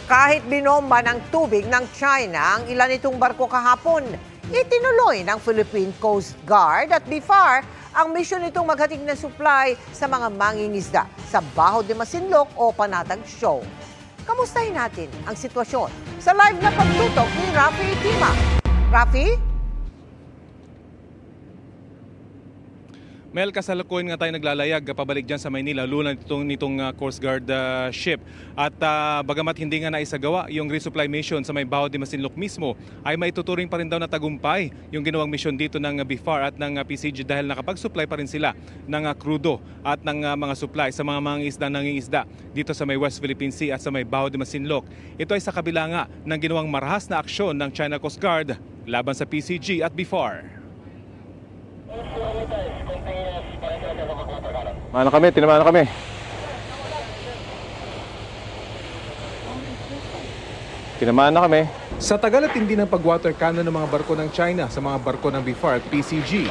Kahit binomba ng tubig ng China ang ilan itong barko kahapon, itinuloy ng Philippine Coast Guard at BIFAR ang misyon nitong maghatid ng supply sa mga mangingisda sa Baho de Masinloc o Panatag Shoal. Kamustahin natin ang sitwasyon sa live na pagtutok ni Rafi Tima. Rafi? Mel, kasalukuyan nga tayo naglalayag pabalik dyan sa Maynila, luna nitong Coast Guard ship. At bagamat hindi nga naisagawa yung resupply mission sa may Baho de Masinloc mismo, ay maituturing pa rin daw na tagumpay yung ginawang mission dito ng BIFAR at ng PCG dahil nakapag-supply pa rin sila ng crudo at ng mga supply sa mga nangingisda dito sa may West Philippine Sea at sa may Baho de Masinloc. Ito ay sa kabila nga ng ginawang marahas na aksyon ng China Coast Guard laban sa PCG at BIFAR. Mana kami, tinamaan na kami. Tinamaan na kami. Sa tagal at hindi ng pag-water cannon ng mga barko ng China sa mga barko ng BIFAR at PCG,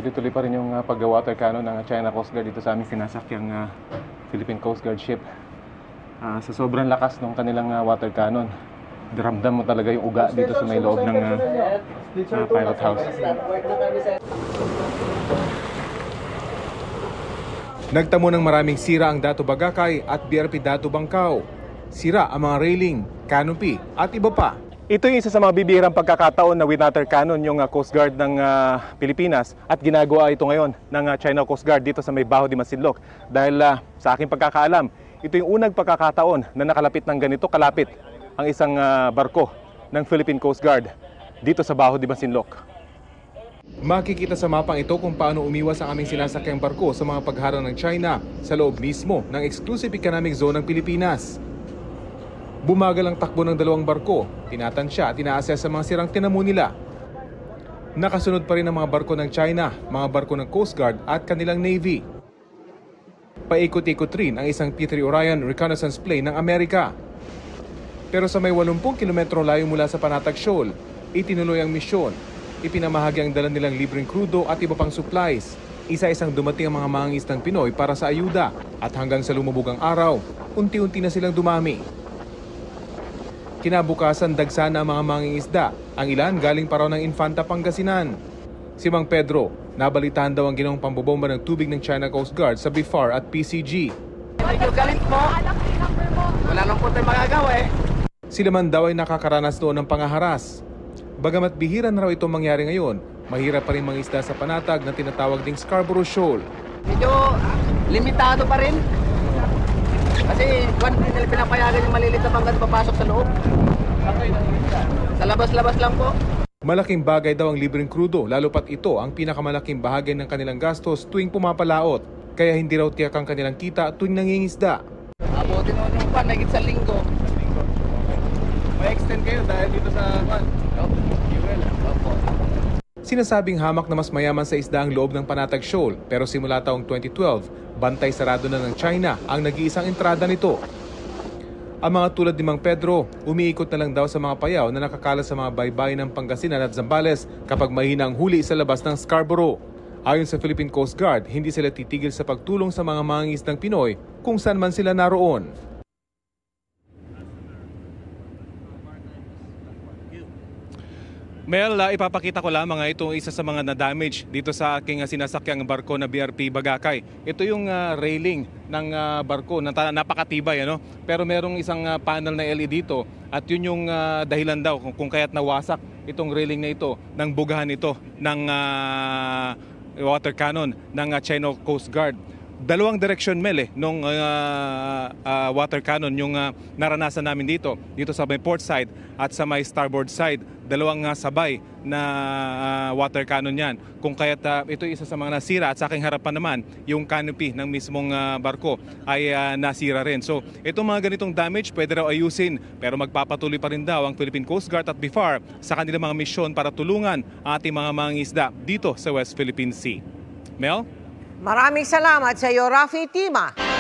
tuloy-tuloy pa rin yung pag-water cannon ng China Coast Guard dito sa aming sinasakyang Philippine Coast Guard ship. Sa sobrang lakas ng kanilang water cannon, daramdam mo talaga yung uga dito sa may loob ng pilot house. nagtamo ng maraming sira ang Dato Bagakay at BRP Dato Bangkao. Sira ang mga railing, canopy at iba pa. Ito yung isa sa mga bibihirang pagkakataon na with water cannon yung Coast Guard ng Pilipinas at ginagawa ito ngayon ng China Coast Guard dito sa may Baho de Masinloc. Dahil sa aking pagkakaalam, ito yung unang pagkakataon na nakalapit ng ganito kalapit ang isang barko ng Philippine Coast Guard dito sa Baho de Masinloc. Makikita sa mapang ito kung paano umiwas ang aming sinasakyang barko sa mga pagharang ng China sa loob mismo ng Exclusive Economic Zone ng Pilipinas. Bumagal ang takbo ng dalawang barko, tinatansya at ina-assess sa mga sirang tinamo nila. Nakasunod pa rin ang mga barko ng China, mga barko ng Coast Guard at kanilang Navy. Paikot-ikot rin ang isang P-3 Orion reconnaissance plane ng Amerika. Pero sa may 80 kilometro layo mula sa Panatag Shoal, itinuloy ang misyon. Ipinamahagi ang dala nilang libreng krudo at iba pang supplies. Isa-isang dumating ang mga mangingisdang Pinoy para sa ayuda at hanggang sa lumubog ang araw, unti-unti na silang dumami. Kinabukasan dagsa na ang mga mangingisda, ang ilan galing pa raw ng Infanta, Pangasinan. Si Mang Pedro, nabalitaan daw ang ginawang pambobomba ng tubig ng China Coast Guard sa BIFAR at PCG. Medyo galit mo. Wala nang po tayo magagawa eh. Sila man daw ay nakakaranas doon ng pangaharas. Bagamat bihira na raw itong mangyari ngayon, mahirap pa rin mangisda sa panatag na tinatawag ding Scarborough Shoal. Medyo limitado pa rin. Kasi kung nila pinapayagan yung malilit na panggat papasok sa loob. Sa labas-labas lang po. Malaking bagay daw ang libreng krudo, lalo pat ito ang pinakamalaking bahagi ng kanilang gastos tuwing pumapalaot. Kaya hindi raw tiyak ang kanilang kita tuwing nangingisda. Abutin mo nung pan, nagit sa linggo. May extend kayo dahil dito sa pan. Sinasabing hamak na mas mayaman sa isda ang loob ng Panatag Shoal, pero simula taong 2012, bantay sarado na ng China ang nag-iisang entrada nito. Ang mga tulad ni Mang Pedro, umiikot na lang daw sa mga payaw na nakakala sa mga baybayin ng Pangasinan at Zambales kapag mahina ang huli sa labas ng Scarborough. Ayon sa Philippine Coast Guard, hindi sila titigil sa pagtulong sa mga mangingisdang Pinoy kung saan man sila naroon. Mel, ipapakita ko lamang itong isa sa mga na-damage dito sa aking sinasakyang barko na BRP Bagakay. Ito yung railing ng barko, napakatibay, ano? Pero merong isang panel na LED dito at yun yung dahilan daw kung kaya't nawasak itong railing na ito ng bugahan ito ng water cannon ng China Coast Guard. dalawang direksyon, Mel, nung water cannon yung naranasan namin dito sa may port side at sa may starboard side. Dalawang sabay na water cannon yan. Kung kaya't ito isa sa mga nasira at sa aking harapan naman, yung canopy ng mismong barko ay nasira rin. So itong mga ganitong damage pwede raw ayusin, pero magpapatuloy pa rin daw ang Philippine Coast Guard at BIFAR sa kanilang mga misyon para tulungan ang ating mga mangingisda dito sa West Philippine Sea. Mel? Maraming salamat sa iyo, Rafi Tima.